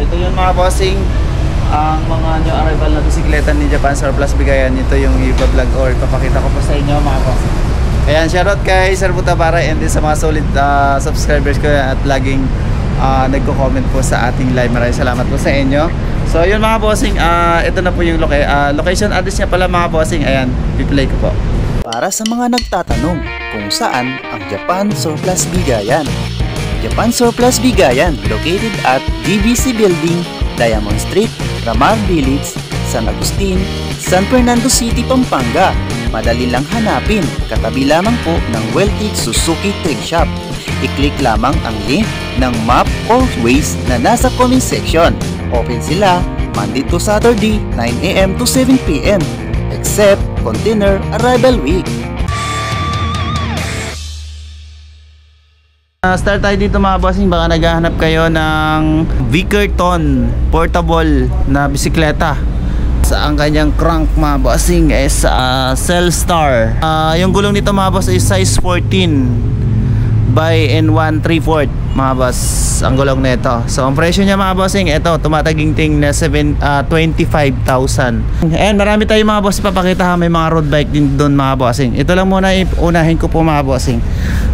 ito yung mga bossing, ang mga new arrival na bisikleta ni Japan Surplus Bigayan. Ito yung i-vlog or papakita ko po sa inyo mga bossing. Ayan, shoutout kay Sir Butabara and din sa mga solid subscribers ko at laging nagko-comment po sa ating live. Maraming salamat po sa inyo. So yun mga bossing, ito na po yung location address niya pala mga bossing. Ayan, i-play ko po. Para sa mga nagtatanong kung saan ang Japan Surplus Bigayan. Japan Surplus Bigayan located at DBC Building, Diamond Street, Ramar Village, San Agustin, San Fernando City, Pampanga. Madali lang hanapin, katabi lamang po ng Weltig Suzuki Trade Shop. I-click lamang ang link ng map or Waze na nasa comment section. Open sila Monday to Saturday 9 AM to 7 PM except container arrival week. Start tayo dito mga bossing. Baka naghahanap kayo ng Vickerton portable na bisikleta. Ang kanyang crank mga bossing is Cellstar. Yung gulong nito mga boss is size 14 by N1 3/4 mga boss ang gulong nito. So ang presyo niya mga bossing, ito tumataginting na 25,000. And marami tayong mga boss ipapakita, may mga road bike din doon mga bossing. Ito lang muna unahin ko po mga bossing.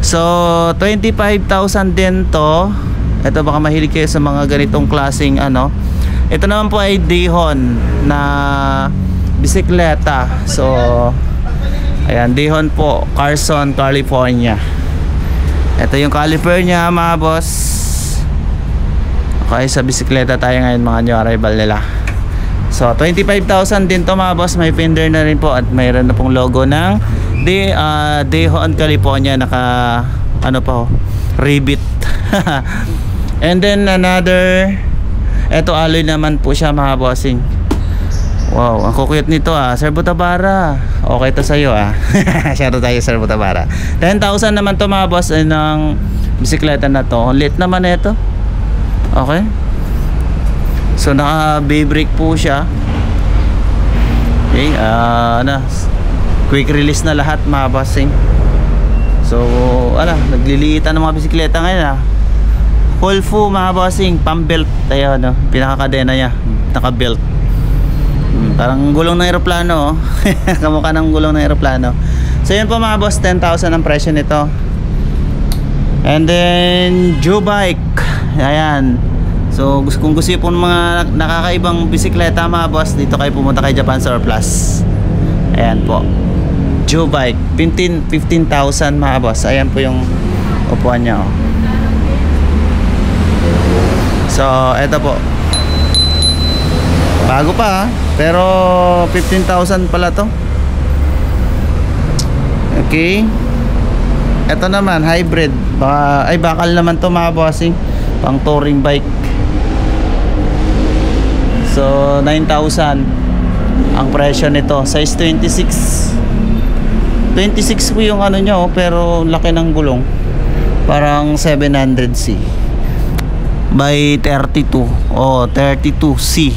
So 25,000 din to. Ito baka mahilig kayo sa mga ganitong klaseng ano. Ito naman po ay Dihon na bisikleta. So ayan, Dihon po, Carson, California. Ito yung caliper niya mga boss. Okay, sa bisikleta tayo ngayon mga new arrival nila. So 25,000 din to mga boss. May fender na rin po at mayroon na pong logo ng Dihon, California. Naka ano po, ribbit. And then another, eto alloy naman po siya mga bossing. Wow, ang kukuyot nito Sir Butabara. Okay to sa'yo Shoutout tayo Sir Butabara. 10,000 naman to mga boss ng bisikleta na to. Lit naman ito. Okay. So naka B-brake po siya. Okay, quick release na lahat mga bossing. So nagliliitan ng mga bisikleta ngayon full full mga bossing, pang-belt tayo pinaka-kadena niya, naka-belt. Parang gulong ng eroplano kamukha ng gulong ng eroplano. So yun po mga boss, 10,000 ang presyo nito. And then Joe Bike, ayan. So kung gusto po ng mga nakakaibang bisikleta mga boss, dito kayo pumunta kay Japan Surplus. Ayan po, Joe Bike, 15,000 mga boss. Ayan po yung upuan niya So eto po, bago pa pero 15,000 pala to. Okay, eto naman hybrid, bakal naman to mga bossing, pang touring bike. So 9,000 ang presyo nito, size 26 po yung ano nyo, pero laki ng gulong, parang 700C by 32 32C.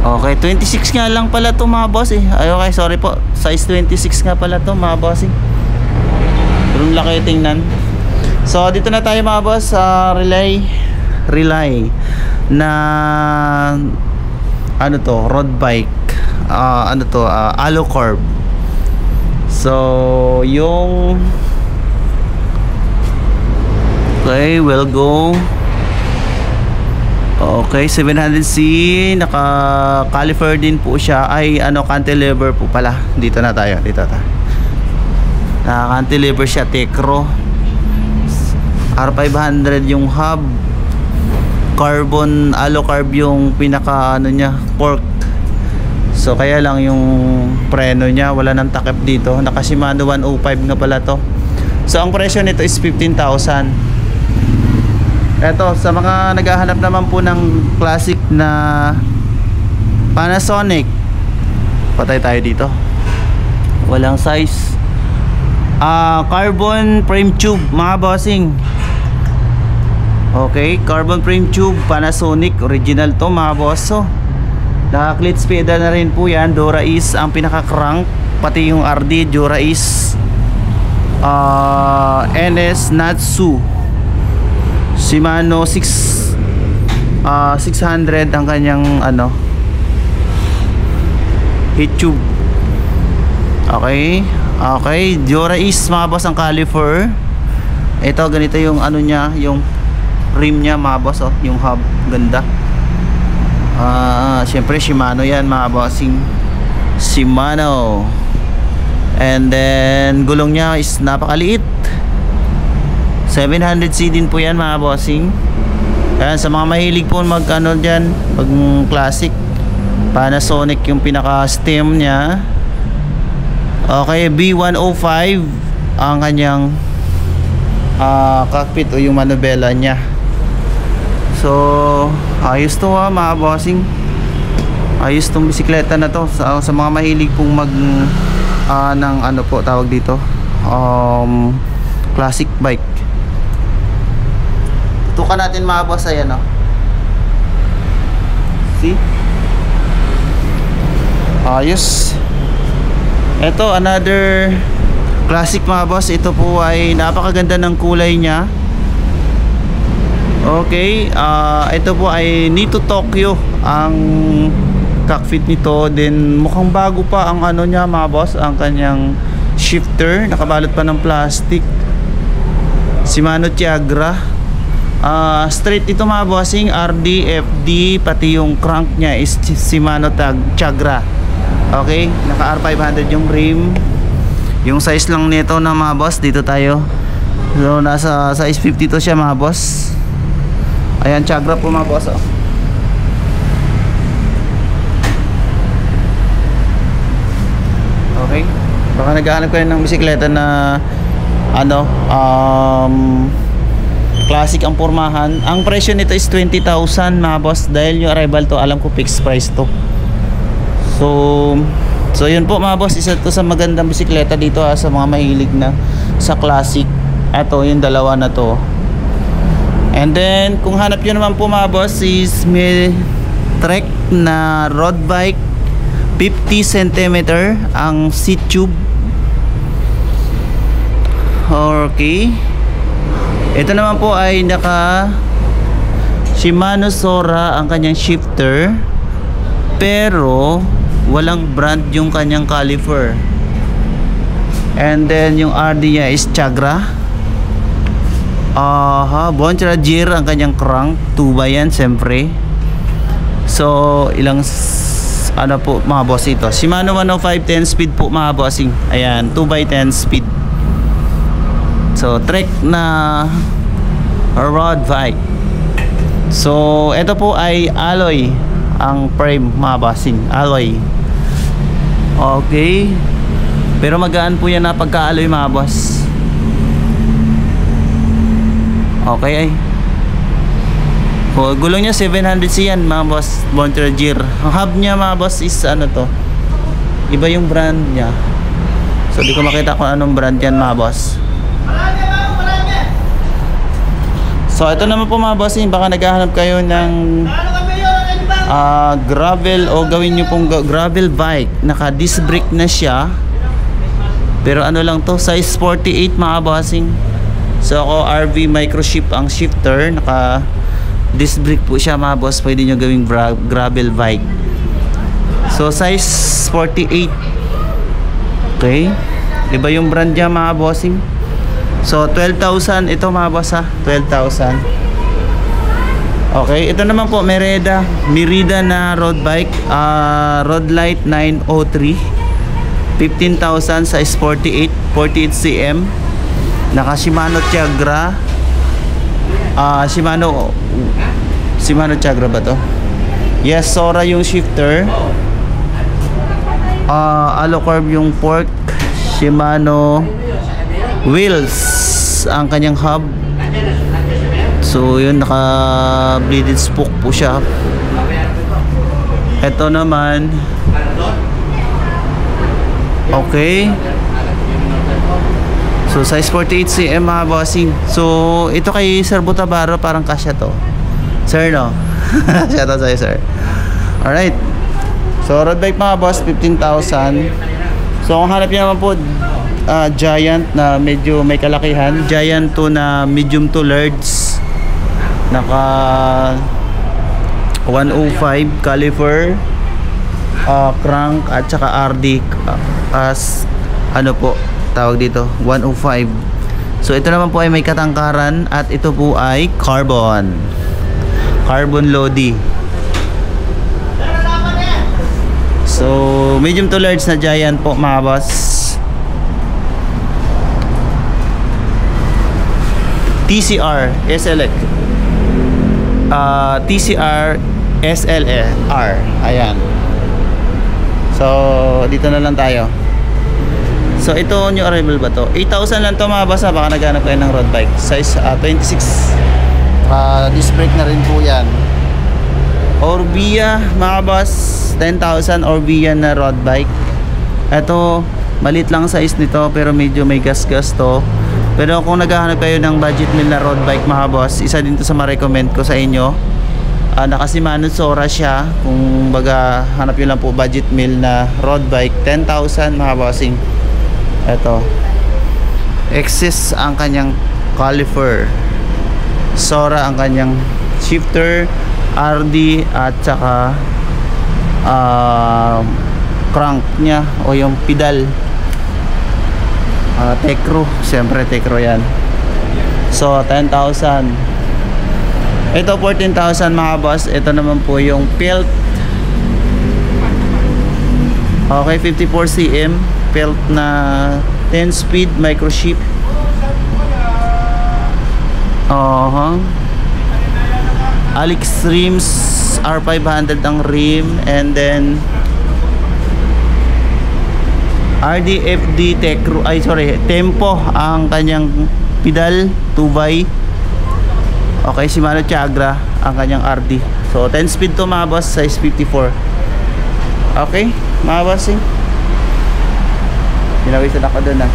Okay, 26 nga lang pala to mga boss okay, sorry po, size 26 nga pala to mga boss Pero laki tingnan. So dito na tayo mga boss sa relay na ano to, road bike, Alucorp. So yung okay, we'll go. Okay, 700C, naka caliper din po siya. Ay cantilever po pala. Dito na tayo, naka cantilever siya, Tecro. R500 yung hub, carbon Alucarb yung pinaka niya, fork. So kaya lang yung preno niya wala nang takip dito. Naka Shimano 105 nga pala to. So ang presyo nito is 15,000. Eto, sa mga naghahanap naman po ng classic na Panasonic, patay tayo dito, walang size, carbon frame tube mga bossing. Okay, carbon frame tube, Panasonic, original to mga boss. So naka clutch pedal na rin po yan. Dura is ang pinaka crank, pati yung RD Dura is NS Natsu. Shimano 600 ang kanyang ano, heat tube. Okay. Okay, Jora is mga boss ang caliper. Ito ganito yung ano niya, yung rim niya mga boss, oh, yung hub, ganda. Syempre Shimano yan mga bossing. Shimano. And then gulong niya is napakaliit. 700C din po yan mga bossing. Ayan, sa mga mahilig po mag ano dyan, pag classic, Panasonic yung pinaka stem niya. Okay, B105 ang kanyang cockpit o yung manubela niya. So ayos to mga bossing. Ayos tong bisikleta na to sa mga mahilig pong mag ng ano po tawag dito, classic bike. Tukan natin mga boss, ayan o. See? Ayos. Ito another classic mga boss. Ito po ay napakaganda ng kulay niya. Okay, ito po ay Nitto Tokyo ang cockpit nito. Then mukhang bago pa ang ano niya mga boss, ang kanyang shifter, nakabalot pa ng plastic. Shimano Tiagra. Straight ito mga bossing, RD, FD, pati yung crank niya is Shimano Tiagra. Okay, naka R500 yung rim. Yung size lang nito na mga boss, dito tayo. So nasa size 50 to siya mga boss. Ayan, Tiagra po mga boss, oh. Okay, baka naghahanap kayo ng bisikleta na ano, classic ang pormahan. Ang presyo nito is 20,000 mga boss. Dahil yung arrival to, alam ko fixed price to. So yun po mga boss, isa to sa magandang bisikleta dito sa mga mahilig na sa classic. Ito yung dalawa na to. And then kung hanap nyo naman po mga boss is may Trek na road bike, 50 cm ang seat tube. Okay, ito naman po ay naka Shimano Sora ang kanyang shifter, pero walang brand yung kanyang caliper. And then yung RD niya is Tiagra. Bontrager ang kanyang crank, 2 yan siyempre. So ilang ano po mga boss ito, Shimano 105 10 speed po mga bossing. Ayan, 2x10 speed. So Trek na road bike. So ito po ay alloy ang frame mga bossing, alloy. Okay, pero magaan po yan na pagka-alloy mga boss. Okay ay gulong niya 700C yan mga boss, Bontrager. Ang hub niya mga boss is ano to, iba yung brand niya. So di ko makita kung anong brand yan mga boss. So ito naman po mga boss, baka naghahanap kayo ng gravel o gawin nyo pong gravel bike. Naka disc brake na siya, pero ano lang to, size 48 mga bossing. So ako RV microship ang shifter, naka disc brake po siya mga boss. Pwede nyo gawing gravel bike. So size 48. Okay, iba yung brand niya mga bossing. So 12,000 ito mga boss ha, 12,000. Okay, ito naman po Merida na road bike, Road Light 903, 15,000, size 48 cm. Naka Shimano Tiagra. Shimano Tiagra ba to? Yes, Sora yung shifter. Alucorb yung fork. Shimano wheels ang kanyang hub. So yun, naka bleeded spoke po siya. Ito naman, okay, so size 48 cm mga bossing. So ito kay Sir Butabaro, parang kasya to sir, no? Shout out sa'yo sir. Alright, so road bike mga boss, 15,000. So kung hanap niya naman po Giant na medyo may kalakihan, Giant to na medium to large, Naka 105 caliper, crank at saka RD as ano po tawag dito, 105. So ito naman po ay may katangkaran at ito po ay carbon Lodi. So medium to large na Giant po mga boss. TCR SLX, TCR SLR. Ayan. So dito na lang tayo. So ito new arrival ba to? 8,000 lang to mga boss. Baka naghanap kayo ng road bike size 26. Disc brake na rin po yan. Orbea mga boss, 10,000 Orbea na road bike. Ito malit lang size nito pero medyo may gas-gas to. Pero kung naghahanap kayo ng budget meal na road bike mga boss, isa din to sa ma-recommend ko sa inyo. Naka Shimano Sora siya. Kung baga hanap nyo lang po budget meal na road bike, 10,000 mga bossing. Ito Axis ang kanyang caliper, Sora ang kanyang shifter, RD at saka crank nya o yung pedal. Tecro, siyempre Tecro yan. So 10,000. Ito 14,000 mga boss. Ito naman po yung Pelt. Okay, 54 cm Pelt na 10 speed micro shift. Alex rims, R500 ang rim, and then RDFD Tecro, Tempo ang kanyang pedal 2x. Okay, Shimano Tiagra ang kanyang RD. So 10 speed to mga boss, size 54. Okay mga bossing, pinawisan ako dun ah.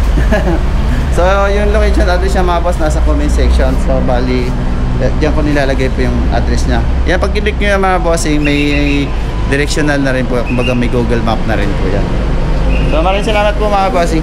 So yung location address niya mga boss nasa comment section. So bali diyan ko nilalagay po yung address niya. Yan, pag click nyo yung mga bossing, may directional na rin po, kumbaga may Google Map na rin po yan. So maraming salamat po mga bossing.